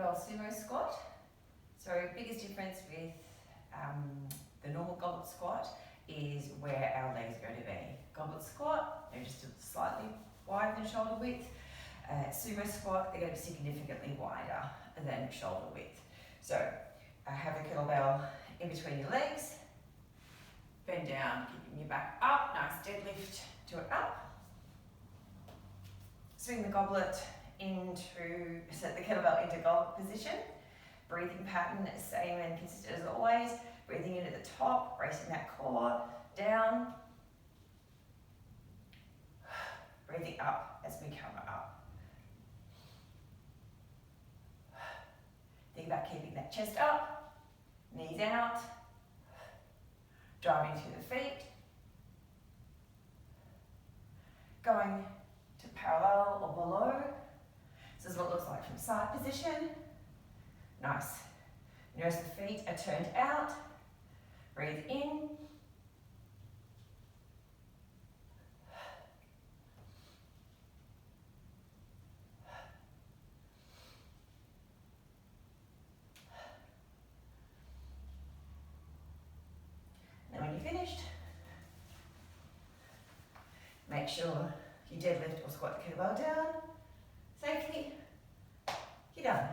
Kettlebell Sumo squat. So biggest difference with the normal goblet squat is where our legs are going to be. Goblet squat, they're just slightly wider than shoulder width. Sumo squat, they're going to be significantly wider than shoulder width. So have a kettlebell in between your legs, bend down, keeping your back up, nice deadlift to it up. Swing the goblet set the kettlebell into goblet position. Breathing pattern is same and consistent as always. Breathing in at the top, bracing that core, down. Breathing up as we come up. Think about keeping that chest up, knees out, driving through the feet. Going to parallel or below. This is what it looks like from side position. Nice. Notice the feet are turned out. Breathe in. And when you're finished, make sure you deadlift or squat the kettlebell down safely. You're done.